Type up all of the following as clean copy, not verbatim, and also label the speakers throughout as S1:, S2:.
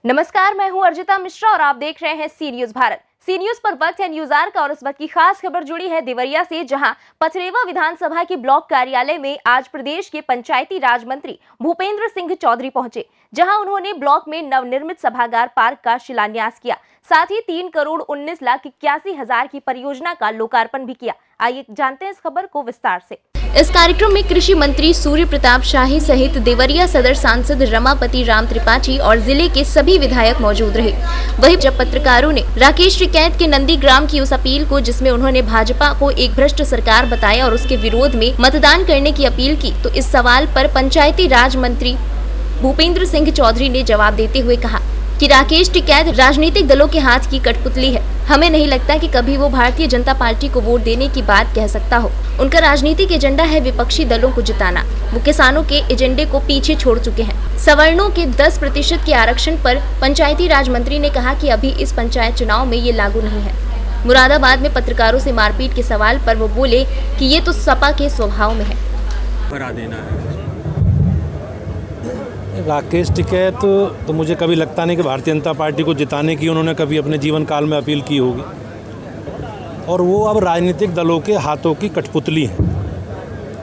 S1: नमस्कार, मैं हूं अर्जिता मिश्रा और आप देख रहे हैं सी न्यूज भारत। सी न्यूज पर वक्त है न्यूज आवर का और इस वक्त की खास खबर जुड़ी है देवरिया से, जहां पथरेवा विधानसभा के ब्लॉक कार्यालय में आज प्रदेश के पंचायती राज मंत्री भूपेंद्र सिंह चौधरी पहुंचे, जहां उन्होंने ब्लॉक में नवनिर्मित सभागार पार्क का शिलान्यास किया। साथ ही 3,19,81,000 की परियोजना का लोकार्पण भी किया। आइए जानते हैं इस खबर को विस्तार से। इस कार्यक्रम में कृषि मंत्री सूर्य प्रताप शाही सहित देवरिया सदर सांसद रमापति राम त्रिपाठी और जिले के सभी विधायक मौजूद रहे। वहीं जब पत्रकारों ने राकेश टिकैत के नंदीग्राम की उस अपील को, जिसमें उन्होंने भाजपा को एक भ्रष्ट सरकार बताया और उसके विरोध में मतदान करने की अपील की, तो इस सवाल पर पंचायती राज मंत्री भूपेंद्र सिंह चौधरी ने जवाब देते हुए कहा कि राकेश टिकैत राजनीतिक दलों के हाथ की कठपुतली है। हमें नहीं लगता कि कभी वो भारतीय जनता पार्टी को वोट देने की बात कह सकता हो। उनका राजनीतिक एजेंडा है विपक्षी दलों को जिताना। वो किसानों के एजेंडे को पीछे छोड़ चुके हैं। सवर्णों के 10% के आरक्षण पर पंचायती राज मंत्री ने कहा कि अभी इस पंचायत चुनाव में ये लागू नहीं है। मुरादाबाद में पत्रकारों से मारपीट के सवाल पर वो बोले कि ये तो सपा के स्वभाव में है।
S2: राकेश टिकैत तो मुझे कभी लगता नहीं कि भारतीय जनता पार्टी को जिताने की उन्होंने कभी अपने जीवन काल में अपील की होगी, और वो अब राजनीतिक दलों के हाथों की कठपुतली हैं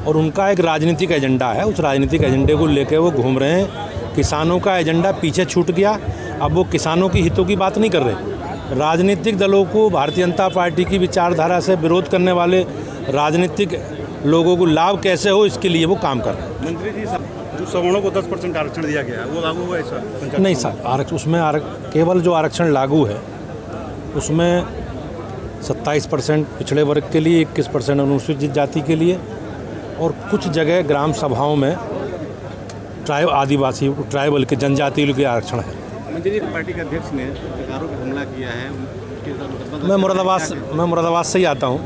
S2: और उनका एक राजनीतिक एजेंडा है। उस राजनीतिक एजेंडे को लेकर वो घूम रहे हैं। किसानों का एजेंडा पीछे छूट गया। अब वो किसानों की हितों की बात नहीं कर रहे। राजनीतिक दलों को, भारतीय जनता पार्टी की विचारधारा से विरोध करने वाले राजनीतिक लोगों को लाभ कैसे हो, इसके लिए वो काम कर रहे हैं।
S3: मंत्री जी, जो सवर्णों को 10% आरक्षण दिया गया है वो लागू हुआ है सर?
S2: नहीं सर, उसमें केवल जो आरक्षण लागू है उसमें 27% पिछड़े वर्ग के लिए, 21% अनुसूचित जाति के लिए, और कुछ जगह ग्राम सभाओं में आदिवासी ट्राइबल के जनजाति के आरक्षण है।
S3: मंत्री जी, पार्टी के अध्यक्ष ने पत्रकारों पर हमला किया है।
S2: मैं मुरादाबाद से ही आता हूँ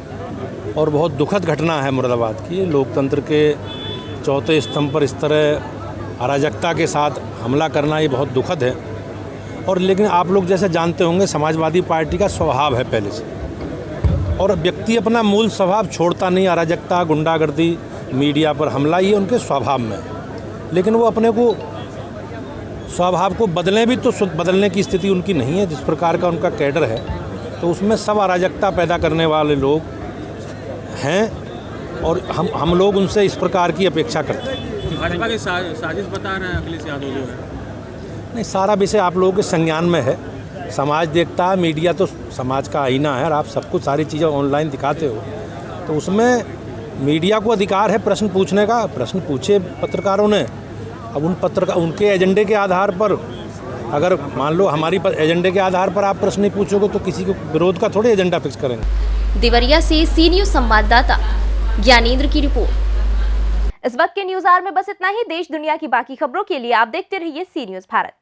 S2: और बहुत दुखद घटना है मुरादाबाद की। लोकतंत्र के चौथे स्तंभ पर इस तरह अराजकता के साथ हमला करना ये बहुत दुखद है। और लेकिन आप लोग जैसे जानते होंगे, समाजवादी पार्टी का स्वभाव है पहले से, और व्यक्ति अपना मूल स्वभाव छोड़ता नहीं। अराजकता, गुंडागर्दी, मीडिया पर हमला, ये उनके स्वभाव में है। लेकिन वो अपने को स्वभाव को बदलें भी तो बदलने की स्थिति उनकी नहीं है। जिस प्रकार का उनका कैडर है, तो उसमें सब अराजकता पैदा करने वाले लोग हैं और हम लोग उनसे इस प्रकार की अपेक्षा करते हैं।
S3: भाजपा की साजिश बता रहे हैं अखिलेश यादव जो है।
S2: नहीं, सारा विषय आप लोगों के संज्ञान में है। समाज देखता है, मीडिया तो समाज का आईना है और आप सबको सारी चीज़ें ऑनलाइन दिखाते हो, तो उसमें मीडिया को अधिकार है प्रश्न पूछने का। प्रश्न पूछे पत्रकारों ने। अब उनके एजेंडे के आधार पर, अगर मान लो हमारी एजेंडे के आधार पर आप प्रश्न नहीं पूछोगे तो किसी को विरोध का थोड़े एजेंडा फिक्स करेंगे।
S1: देवरिया से सी न्यूज संवाददाता ज्ञानेंद्र की रिपोर्ट। इस वक्त के न्यूज आवर में बस इतना ही। देश दुनिया की बाकी खबरों के लिए आप देखते रहिए सी न्यूज भारत।